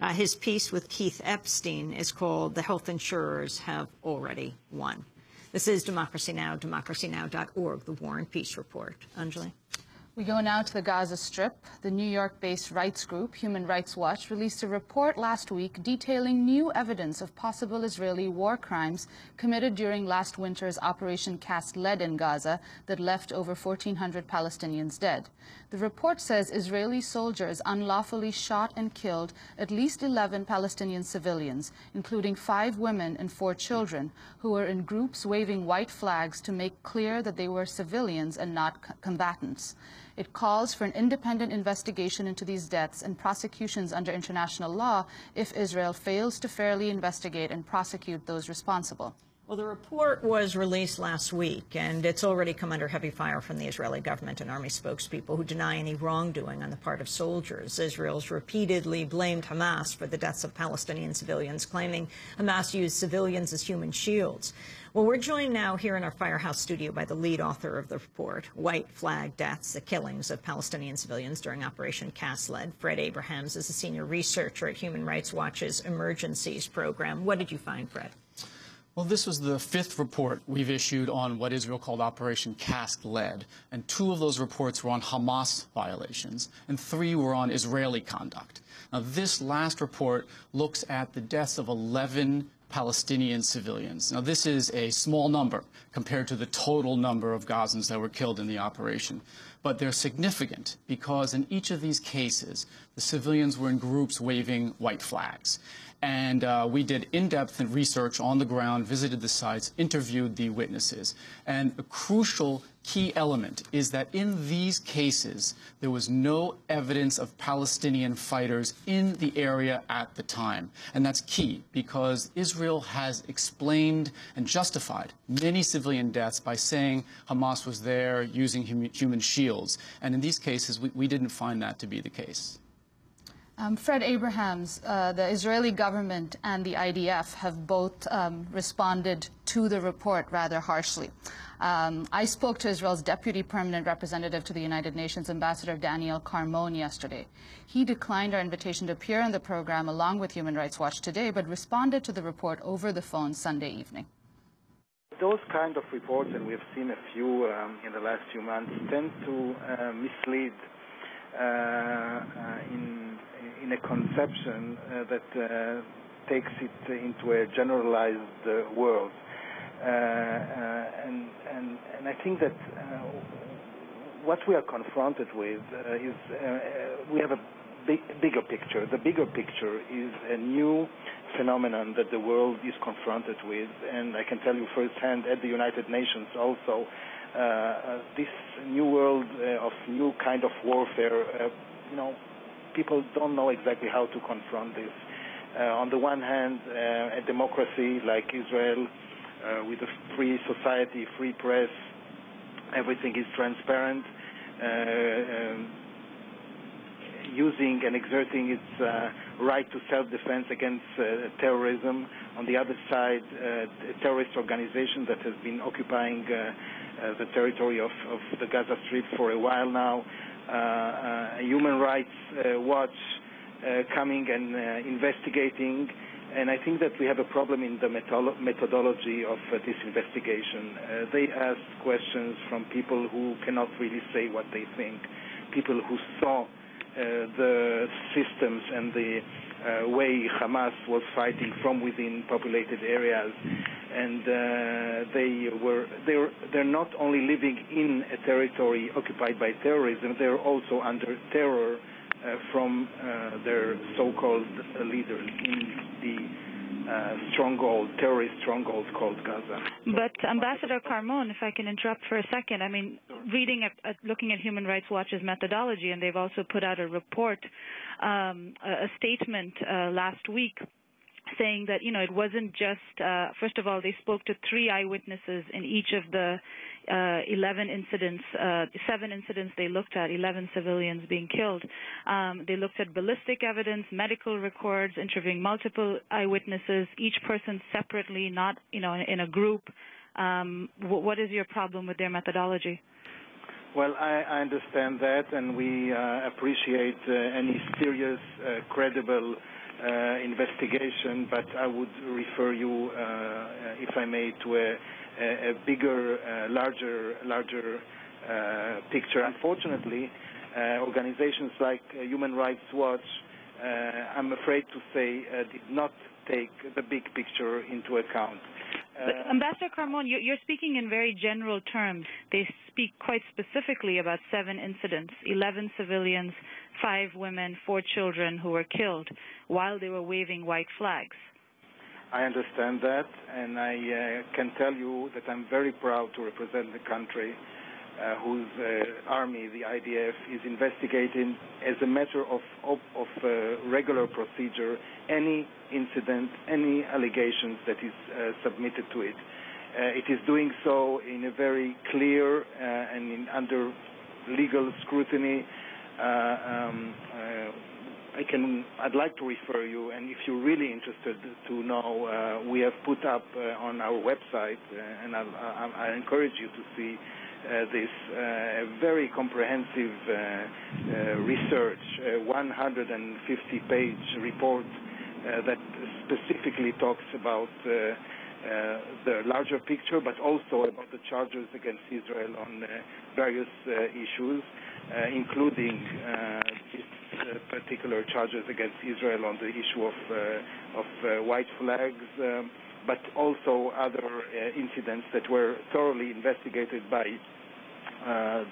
His piece with Keith Epstein is called "The Health Insurers Have Already Won." This is Democracy Now!, democracynow.org, the War and Peace Report. Anjali? We go now to the Gaza Strip. The New York-based rights group, Human Rights Watch, released a report last week detailing new evidence of possible Israeli war crimes committed during last winter's Operation Cast Lead in Gaza that left over 1,400 Palestinians dead. The report says Israeli soldiers unlawfully shot and killed at least 11 Palestinian civilians, including 5 women and 4 children, who were in groups waving white flags to make clear that they were civilians and not combatants. It calls for an independent investigation into these deaths and prosecutions under international law if Israel fails to fairly investigate and prosecute those responsible. Well, the report was released last week, and it's already come under heavy fire from the Israeli government and army spokespeople who deny any wrongdoing on the part of soldiers. Israel's repeatedly blamed Hamas for the deaths of Palestinian civilians, claiming Hamas used civilians as human shields. Well, we're joined now here in our Firehouse studio by the lead author of the report, White Flag Deaths, the Killings of Palestinian Civilians During Operation Cast Lead. Fred Abrahams is a senior researcher at Human Rights Watch's Emergencies Program. What did you find, Fred? Well, this was the 5th report we've issued on what Israel called Operation Cast Lead, and 2 of those reports were on Hamas violations, and 3 were on Israeli conduct. Now, this last report looks at the deaths of 11 Palestinian civilians. Now, this is a small number compared to the total number of Gazans that were killed in the operation, but they're significant because in each of these cases, the civilians were in groups waving white flags. And we did in-depth research on the ground, visited the sites, interviewed the witnesses. And a crucial key element is that in these cases, there was no evidence of Palestinian fighters in the area at the time. And that's key because Israel has explained and justified many civilian deaths by saying Hamas was there using human shields. And in these cases, we didn't find that to be the case. Fred Abrahams, the Israeli government and the IDF have both responded to the report rather harshly. I spoke to Israel's Deputy Permanent Representative to the United Nations, Ambassador Daniel Carmon, yesterday. He declined our invitation to appear on the program along with Human Rights Watch today, but responded to the report over the phone Sunday evening. Those kind of reports, and we've seen a few in the last few months, tend to mislead in a conception that takes it into a generalized world. And I think that what we are confronted with is we have a bigger picture. The bigger picture is a new phenomenon that the world is confronted with, and I can tell you firsthand at the United Nations also, this new world of new kind of warfare, people don't know exactly how to confront this. On the one hand, a democracy like Israel, with a free society, free press, everything is transparent, using and exerting its right to self-defense against terrorism. On the other side, a terrorist organization that has been occupying the territory of the Gaza Strip for a while now. Human Rights Watch coming and investigating. And I think that we have a problem in the methodology of this investigation. They ask questions from people who cannot really say what they think, people who saw the systems and the way Hamas was fighting from within populated areas, and they're not only living in a territory occupied by terrorism, they're also under terror from their so-called leaders in the terrorist stronghold called Gaza. But Ambassador Carmon, if I can interrupt for a second, I mean, looking at Human Rights Watch's methodology, and they've also put out a report, a statement last week saying that, it wasn't just, first of all, they spoke to 3 eyewitnesses in each of the 11 incidents, 7 incidents they looked at, 11 civilians being killed. They looked at ballistic evidence, medical records, interviewing multiple eyewitnesses, each person separately, not, in a group. What is your problem with their methodology? Well, I understand that, and we appreciate any serious, credible investigation, but I would refer you, if I may, to a bigger, larger picture. Unfortunately, organizations like Human Rights Watch, I'm afraid to say, did not take the big picture into account. But Ambassador Carmon, you're speaking in very general terms. They speak quite specifically about 7 incidents, 11 civilians, 5 women, 4 children who were killed while they were waving white flags. I understand that, and I can tell you that I'm very proud to represent the country whose army, the IDF, is investigating as a matter of regular procedure any incident, any allegations that is submitted to it. It is doing so in a very clear and under legal scrutiny. I'd like to refer you, and if you're really interested to know, we have put up on our website, and I encourage you to see this very comprehensive research, 150-page report that specifically talks about the larger picture, but also about the charges against Israel on various issues, including these particular charges against Israel on the issue of white flags, but also other incidents that were thoroughly investigated by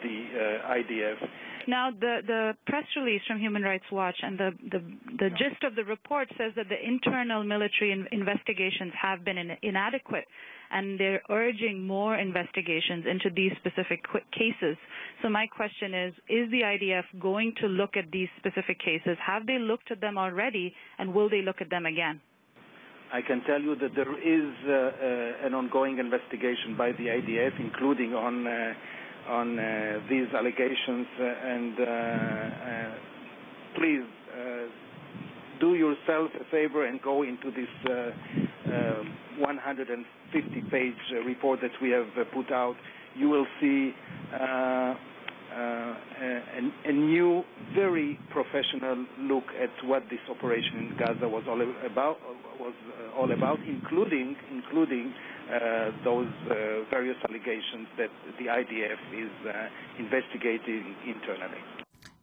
the IDF. Now, the press release from Human Rights Watch and the gist of the report says that the internal military investigations have been inadequate, and they're urging more investigations into these specific cases. So my question is the IDF going to look at these specific cases? Have they looked at them already, and will they look at them again? I can tell you that there is an ongoing investigation by the IDF, including on these allegations, and please do yourself a favor and go into this 150-page report that we have put out. You will see a new, very professional look at what this operation in Gaza was all about, including those various allegations that the IDF is investigating internally.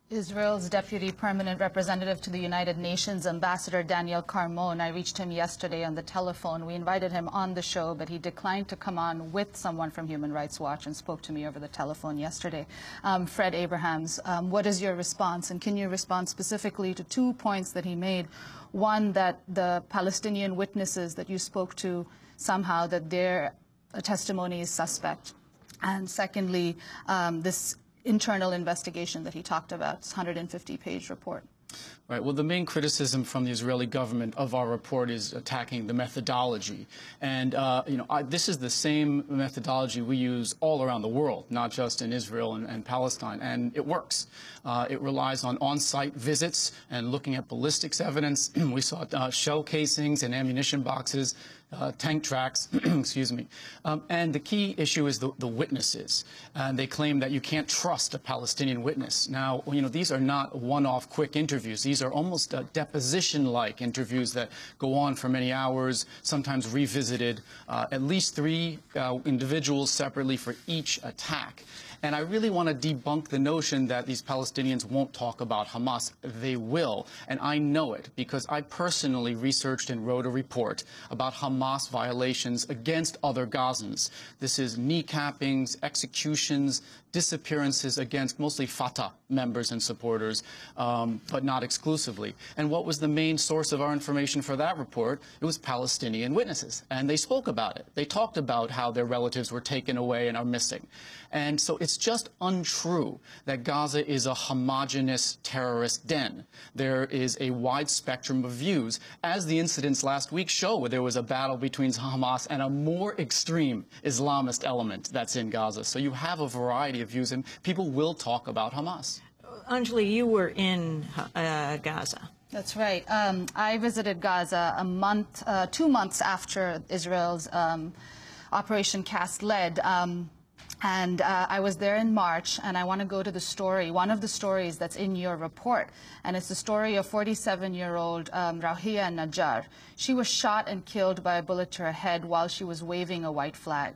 Israel's Deputy Permanent Representative to the United Nations, Ambassador Daniel Carmon, I reached him yesterday on the telephone. We invited him on the show, but he declined to come on with someone from Human Rights Watch and spoke to me over the telephone yesterday. Fred Abrahams, what is your response? And can you respond specifically to 2 points that he made? One, that the Palestinian witnesses that you spoke to, somehow that their testimony is suspect. And secondly, this internal investigation that he talked about, this 150-page report. Right. Well, the main criticism from the Israeli government of our report is attacking the methodology. And, this is the same methodology we use all around the world, not just in Israel and Palestine. And it works. It relies on on-site visits and looking at ballistics evidence. We saw shell casings and ammunition boxes, tank tracks, excuse me. And the key issue is the witnesses. And they claim that you can't trust a Palestinian witness. Now, these are not one-off quick interviews. These are almost deposition-like interviews that go on for many hours, sometimes revisited, at least 3 individuals separately for each attack. And I really want to debunk the notion that these Palestinians won't talk about Hamas. They will, and I know it because I personally researched and wrote a report about Hamas violations against other Gazans. This is kneecappings, executions, disappearances against mostly Fatah members and supporters, but not exclusively. And what was the main source of our information for that report? It was Palestinian witnesses, and they spoke about it. They talked about how their relatives were taken away and are missing. And so it's just untrue that Gaza is a homogenous terrorist den. There is a wide spectrum of views, as the incidents last week show, where there was a battle between Hamas and a more extreme Islamist element that's in Gaza. So you have a variety of views, and people will talk about Hamas. Anjali, you were in Gaza. That's right. I visited Gaza 2 months after Israel's Operation Cast Lead. And I was there in March, and I want to go to the story, one of the stories that's in your report. And it's the story of 47-year-old Rahia Najjar. She was shot and killed by a bullet to her head while she was waving a white flag.